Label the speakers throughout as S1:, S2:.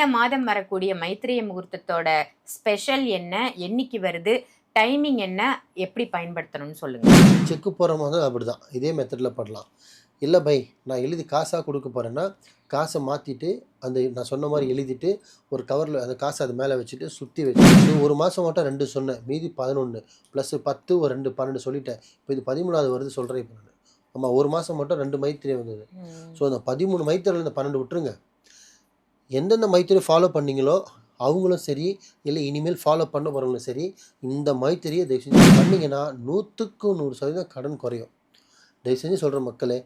S1: இந்த மாதம் வரக்கூடிய மைத்திரிய முகூர்த்தத்தோட ஸ்பெஷல் என்ன, என்னைக்கு வருது, டைமிங் என்ன, எப்படி பயன்படுத்தணும்னு சொல்லுங்க.
S2: செக்கு போகிற மாதிரி அப்படிதான் இதே மெத்தடில் பண்ணலாம். இல்லை பை நான் எழுதி காசாக கொடுக்க போகிறேன்னா காசை மாற்றிட்டு அந்த நான் சொன்ன மாதிரி எழுதிட்டு ஒரு கவரில் அந்த காசை அது மேலே வச்சுட்டு சுற்றி வச்சுட்டு ஒரு மாதம் மட்டும் 2 சொன்னேன், மீதி 11 ப்ளஸ் 10 ஒரு 2 12 சொல்லிட்டேன். இப்போ இது 13வது வருது சொல்கிறேன். இப்போ நான் ஆமாம், ஒரு மாதம் மட்டும் 2 மைத்திரி வந்தது. ஸோ அந்த 13 மைத்திரியில் இந்த 12 விட்டுருங்க. எந்தெந்த மைத்திரி ஃபாலோ பண்ணீங்களோ அவங்களும் சரி, இல்லை இனிமேல் ஃபாலோ பண்ண போகிறவங்களும் சரி, இந்த மைத்திரியை தயவு செஞ்சு பண்ணிங்கன்னா 100க்கு 100% கடன் குறையும். தயவு செஞ்சு சொல்கிற மக்களே,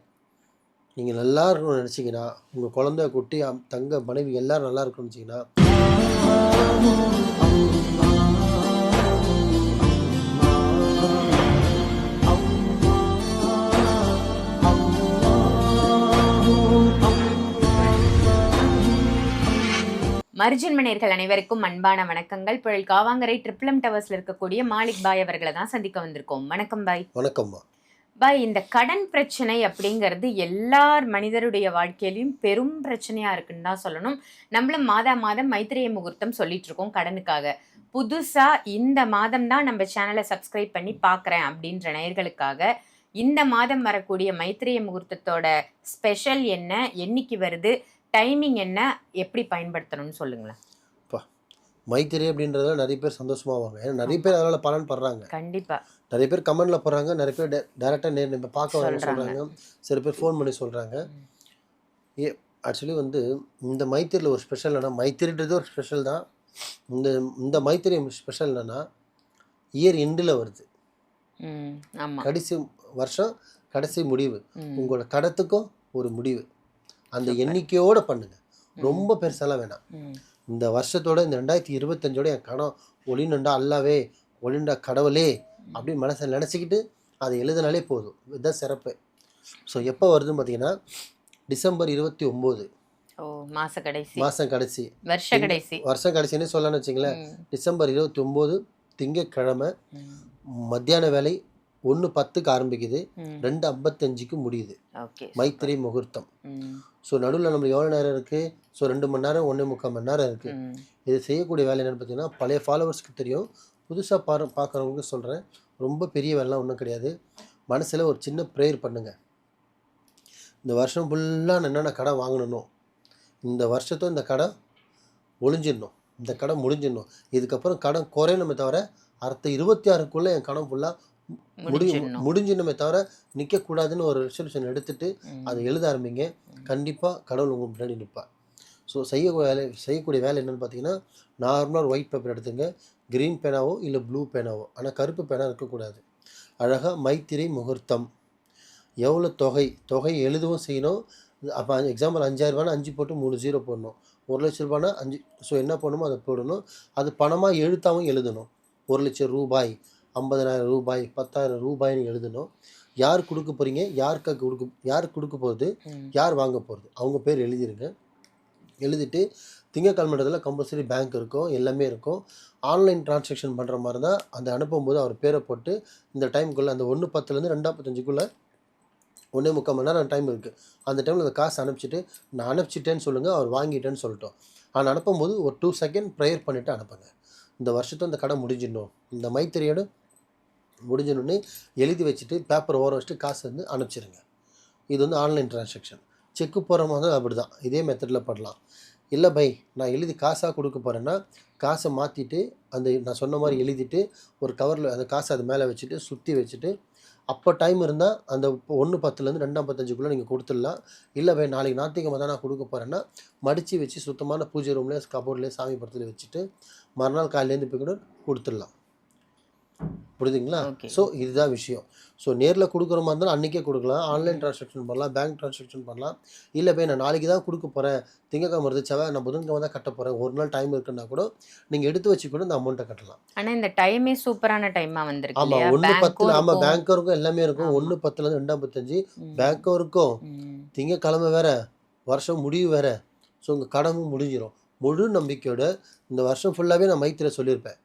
S2: நீங்கள் நல்லா இருக்கணும்னு நினச்சிங்கன்னா, உங்கள் குழந்தை குட்டி தங்க மனைவி எல்லோரும் நல்லா இருக்கணும்னு நினச்சிங்கன்னா,
S1: மருஜன்மணியர்கள் அனைவருக்கும் அன்பான வணக்கங்கள். புழல் காவாங்கரை ட்ரிபிள் டவர்ஸ்ல இருக்கக்கூடிய மாலிக் பாய் அவர்களை தான் சந்திக்க வந்திருக்கோம். வணக்கம் பாய்.
S2: வணக்கம்மா
S1: பாய். இந்த கடன் பிரச்சனை அப்படிங்கிறது எல்லார் மனிதருடைய வாழ்க்கையிலையும் பெரும் பிரச்சனையா இருக்குன்னு தான் சொல்லணும். நம்மளும் மாதம் மைத்திரிய முகூர்த்தம் சொல்லிட்டு இருக்கோம் கடனுக்காக. புதுசா இந்த மாதம் தான் நம்ம சேனலை சப்ஸ்கிரைப் பண்ணி பார்க்குறேன் அப்படின்ற நேயர்களுக்காக இந்த மாதம் வரக்கூடிய மைத்திரிய முகூர்த்தத்தோட ஸ்பெஷல் என்ன, என்னைக்கு வருது, டைமிங் என்ன, எப்படி பயன்படுத்தணும்னு சொல்லுங்களேன்.
S2: மைத்திரி அப்படின்றத நிறைய பேர் சந்தோஷமாவாங்க. ஏன்னா நிறைய பேர் அதனால் பலன் படுறாங்க.
S1: கண்டிப்பாக
S2: நிறைய பேர் கமெண்ட்ல போடுறாங்க, நிறைய பேர் டேரெக்டாக நேரில் பார்க்க வர சொல்கிறாங்க, சில பேர் ஃபோன் பண்ணி சொல்கிறாங்க. ஆக்சுவலி இந்த மைத்திரியில் ஒரு ஸ்பெஷல் என்னன்னா, மைத்திரின்றது ஒரு ஸ்பெஷல் தான். இந்த மைத்திரி ஸ்பெஷல் என்னன்னா இயர் எண்டில் வருது. கடைசி வருஷம் கடைசி முடிவு, உங்களோட கடத்துக்கும் ஒரு முடிவு. அந்த எண்ணிக்கையோடு பண்ணுங்க, ரொம்ப பெருசாலாம் வேணாம். இந்த வருஷத்தோட இந்த 2025ஓட என் கடன் ஒளிநண்டா அல்லாவே ஒளிண்டா கடவுளே அப்படின்னு மனசில் நினச்சிக்கிட்டு அதை எழுதினாலே போதும். இதுதான் சிறப்பு. ஸோ எப்போ வருதுன்னு பார்த்தீங்கன்னா டிசம்பர் 29 மாதம் கடைசி, வருஷம் கடைசின்னு சொல்லலாம்னு வச்சிங்களேன். டிசம்பர் 29 திங்கட்கிழமை மத்தியான வேலை 1:10க்கு ஆரம்பிக்குது, 2:55க்கு முடியுது மைத்திரி முகூர்த்தம். ஸோ நடுவில் நம்மளுக்கு எவ்வளோ நேரம் இருக்குது? ஸோ 2 மணி நேரம் 1.25 மணி நேரம் இருக்குது. இது செய்யக்கூடிய வேலை என்னென்னு பார்த்தீங்கன்னா, பழைய ஃபாலோவர்ஸ்க்கு தெரியும், புதுசாக பார்க்குறவங்களுக்கு சொல்கிறேன், ரொம்ப பெரிய வேலைலாம் ஒன்றும் கிடையாது. மனசில் ஒரு சின்ன ப்ரேயர் பண்ணுங்கள். இந்த வருஷம் ஃபுல்லாக நான் என்னென்ன கடன் வாங்கணும், இந்த வருஷத்தும் இந்த கடன் ஒழிஞ்சிடணும், இந்த கடன் முடிஞ்சிடணும். இதுக்கப்புறம் கடன் குறையணுமே தவிர அடுத்த 26க்குள்ளே என் கடன் ஃபுல்லாக முடிஞ்சிடணுமே தவிர நிற்கக்கூடாதுன்னு ஒரு ரெசல்யூஷன் எடுத்துகிட்டு அதை எழுத ஆரம்பிங்க. கண்டிப்பாக கடவுள் உங்கள் முன்னாடி நிற்பார். ஸோ செய்யக்கூடிய வேலை என்னென்னு பார்த்தீங்கன்னா, நார்மலாக ஒயிட் பேப்பர் எடுத்துங்க, க்ரீன் பேனாவோ இல்லை ப்ளூ பேனாவோ, ஆனால் கருப்பு பேனா இருக்கக்கூடாது. அழகாக மைத்திரி முகூர்த்தம், எவ்வளோ தொகை எழுதவும் செய்யணும். அப்போ எக்ஸாம்பிள் 5,000 ரூபானா 5 போட்டு 3 0 போடணும். 1,00,000 ரூபானா 5. ஸோ என்ன பண்ணணுமோ அதை போடணும். அது பணமாக எழுத்தாகவும் எழுதணும். 1,00,000 ரூபாய், 50,000 ரூபாய், 10,000 ரூபாய்னு எழுதணும். யார் கொடுக்க போகிறீங்க, யார் கொடுக்க போகிறது, யார் வாங்க போகிறது, அவங்க பேர் எழுதிருங்க. எழுதிட்டு திங்கக்கிழமைன்றதுல கம்பல்சரி பேங்க் இருக்கும், எல்லாமே இருக்கும். ஆன்லைன் டிரான்சாக்ஷன் பண்ணுற மாதிரி தான் அந்த அனுப்பும்போது அவர் பேரை போட்டு இந்த டைமுக்குள்ளே அந்த 1:10லேருந்து 2:55க்குள்ளே 1.25 மணி நேரம் டைம் இருக்குது. அந்த டைமில் அந்த காசு அனுப்பிச்சிட்டு நான் அனுப்பிச்சிட்டேன்னு சொல்லுங்கள், அவர் வாங்கிட்டேன்னு சொல்லட்டும். ஆனால் அனுப்பும்போது ஒரு 2 செகண்ட் ப்ரேயர் பண்ணிவிட்டு அனுப்புங்க. இந்த வருஷத்தை அந்த கடை முடிஞ்சிடணும், இந்த மைத்திரியோடு முடிஞ்சணுன்னு எழுதி வச்சுட்டு பேப்பர் ஓர வச்சுட்டு காசு அனுப்பிச்சிடுங்க. இது ஆன்லைன் டிரான்சாக்ஷன். செக்கு போகிற மாதிரி அப்படி தான் இதே மெத்தடில் பண்ணலாம். இல்லை பை நான் எழுதி காசாக கொடுக்க போகிறேன்னா காசை மாற்றிட்டு அந்த நான் சொன்ன மாதிரி எழுதிட்டு ஒரு கவரில் அந்த காசை அது மேலே வச்சுட்டு சுற்றி வச்சுட்டு, அப்போ டைம் இருந்தால் அந்த 1:10லேருந்து 2:55க்குள்ளே நீங்கள் கொடுத்துடலாம். இல்லை பை நாளைக்கு ஞாயிற்றுக்கிழமை தான் நான் கொடுக்க போகிறேன்னா மடித்து வச்சு சுத்தமான பூஜை ரூம்லேயே கபோர்ட்லேயே சாமி படத்தில் வச்சுட்டு மறுநாள் காலையிலேருந்து போய் கூட கொடுத்துடலாம். புரியுதுங்களா? ஸோ இதுதான் விஷயம். ஸோ நேரில் கொடுக்குற மாதிரி இருந்தாலும் அன்றைக்கே கொடுக்கலாம், ஆன்லைன் ட்ரான்சாக்ஷன் பண்ணலாம், பேங்க் ட்ரான்சாக்ஷன் பண்ணலாம். இல்லை போய் நான் நாளைக்கு தான் கொடுக்க போகிறேன், திங்கக்கிழமை வருது, செவ்வாய் நான் புதன்கிழமை தான் கட்ட போகிறேன், ஒரு நாள் டைம் இருக்குன்னா கூட நீங்கள் எடுத்து வச்சு கூட இந்த அமௌண்ட்டை கட்டலாம்.
S1: ஆனால் இந்த டைமே சூப்பரான டைமாக வந்துருக்கு.
S2: ஆமாம், 1:10. ஆமாம், பேங்க்கும் இருக்கும், எல்லாமே இருக்கும். 1:10லேருந்து 2:55 பேங்க்கும் இருக்கும். திங்கக்கிழமை வேறு, வருஷம் முடிவு வேறு. ஸோ உங்கள் கடமும் முடிஞ்சிடும். முழு நம்பிக்கையோட இந்த வருஷம் ஃபுல்லாகவே நான் மைத்திரியை சொல்லியிருப்பேன்.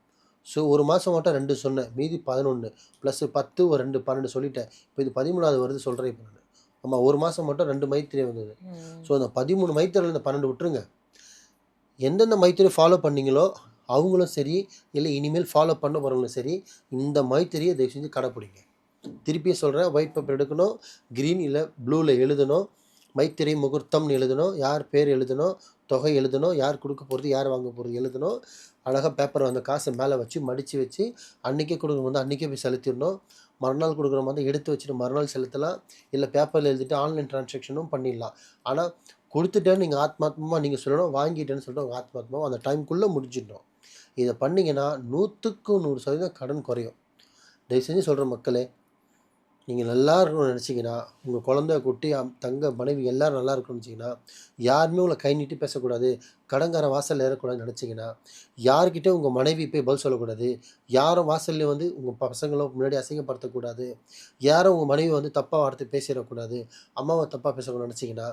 S2: ஸோ ஒரு மாதம் மட்டும் 2 சொன்னேன், மீதி 11 ப்ளஸ் 10 ஒரு 2 12 சொல்லிட்டேன். இப்போ இது 13வது வருது சொல்கிறேன். இப்போ நான் ஆமாம், ஒரு மாதம் மட்டும் 2 மைத்திரி வந்தது. ஸோ அந்த 13 மைத்திரியில் இந்த 12 விட்டுருங்க. எந்தெந்த மைத்திரியை ஃபாலோ பண்ணீங்களோ அவங்களும் சரி, இல்லை இனிமேல் ஃபாலோ பண்ண போகிறவங்களும் சரி, இந்த மைத்திரியை தயவு செஞ்சு கடைப்பிடிங்க. திருப்பியும் சொல்கிறேன், ஒயிட் பேப்பர் எடுக்கணும், க்ரீன் இல்லை ப்ளூவில் எழுதணும், மைத்திரை முகூர்த்தம்னு எழுதணும், யார் பேர் எழுதணும், தொகை எழுதணும், யார் கொடுக்க போகிறது, யார் வாங்க போகிறது எழுதணும். அழகாக பேப்பரை அந்த காசை மேலே வச்சு மடித்து வச்சு அன்றைக்கே கொடுக்கும்போது அன்றைக்கே போய் செலுத்திடணும். மறுநாள் கொடுக்குற மாதிரி எடுத்து வச்சுட்டு மறுநாள் செலுத்தலாம், இல்லை பேப்பரில் எழுதிட்டு ஆன்லைன் ட்ரான்சாக்ஷனும் பண்ணிடலாம். ஆனால் கொடுத்துட்டேன்னு நீங்கள் ஆத்மாத்மமாக நீங்கள் சொல்லணும், வாங்கிட்டேன்னு சொல்லிட்டு உங்கள் ஆத்மாத்மாவும் அந்த டைமுக்குள்ளே முடிஞ்சிடணும். இதை பண்ணிங்கன்னா 100க்கு 100% கடன் குறையும். தயவு செஞ்சு சொல்கிற மக்களே, நீங்கள் நல்லா இருக்கணும்னு நினச்சிங்கன்னா, உங்கள் குழந்தை, குட்டி, தங்க, மனைவி எல்லோரும் நல்லா இருக்கணும்னு நினச்சிங்கன்னா, யாருமே உங்களை கை நீட்டி பேசக்கூடாது, கடன்கார வாசலில் ஏறக்கூடாதுன்னு நினச்சிங்கன்னா, யார்கிட்ட உங்கள் மனைவி போய் பதில் சொல்லக்கூடாது, யாரும் வாசல்லையும் வந்து உங்கள் பசங்களோ முன்னாடி அசிங்கப்படுத்தக்கூடாது, யாரும் உங்கள் மனைவி வந்து தப்பாக வார்த்தை பேசிடக்கூடாது, அம்மாவை தப்பாக பேசக்கூடாதுன்னு நினச்சிங்கன்னா,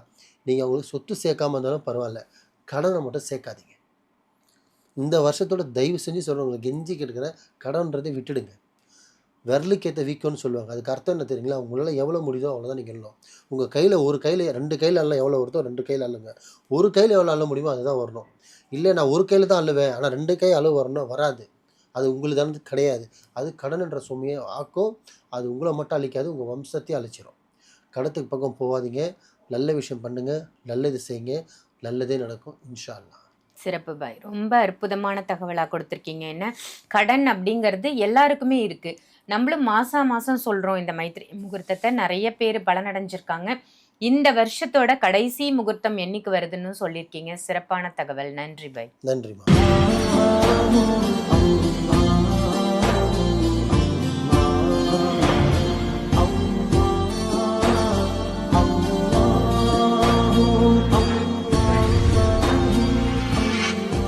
S2: நீங்கள் அவங்களுக்கு சொத்து சேர்க்காமல் இருந்தாலும் பரவாயில்ல, கடனை மட்டும் சேர்க்காதீங்க. இந்த வருஷத்தோட தயவு செஞ்சு சொல்கிறவங்களை கெஞ்சி கேட்குறேன், கடன்றதை விட்டுடுங்க. விரலுக்கு ஏற்ற வீக்கம்னு சொல்லுவாங்க. அதுக்கு அர்த்தம் என்ன தெரியுங்களா? உங்களால் எவ்வளோ முடியுதோ அவ்வளோதான் நீங்கள் எண்ணணும். உங்கள் கையில் ஒரு கையில் 2 கையில் அள்ள எவ்வளோ வருதோ 2 கையில் அள்ளுங்க. ஒரு கையில் எவ்வளோ அள்ள முடியுமோ அதுதான் வரணும். இல்லை நான் ஒரு கையில் தான் அள்ளுவேன், ஆனால் 2 கை அளவு வரணும், வராது. அது உங்களுதானது கிடையாது. அது கடன்ன்ற சுமையை ஆக்கும். அது உங்களை மட்டும் அழிக்காது, உங்கள் வம்சத்தையும் அழிச்சிடும். கடத்துக்கு பக்கம் போகாதீங்க, நல்ல விஷயம் பண்ணுங்கள், நல்லது செய்யுங்க, நல்லதே நடக்கும் இன்ஷா அல்லாஹ்.
S1: சிறப்பு பாய், ரொம்ப அற்புதமான தகவலாக கொடுத்துருக்கீங்க. என்ன கடன் அப்படிங்கிறது எல்லாருக்குமே இருக்குது. நம்மளும் மாதம் சொல்கிறோம் இந்த மைத்திரி முகூர்த்தத்தை, நிறைய பேர் பலனடைஞ்சிருக்காங்க. இந்த வருஷத்தோட கடைசி முகூர்த்தம் என்னைக்கு வருதுன்னு சொல்லியிருக்கீங்க. சிறப்பான தகவல். நன்றி பாய்.
S2: நன்றிமா.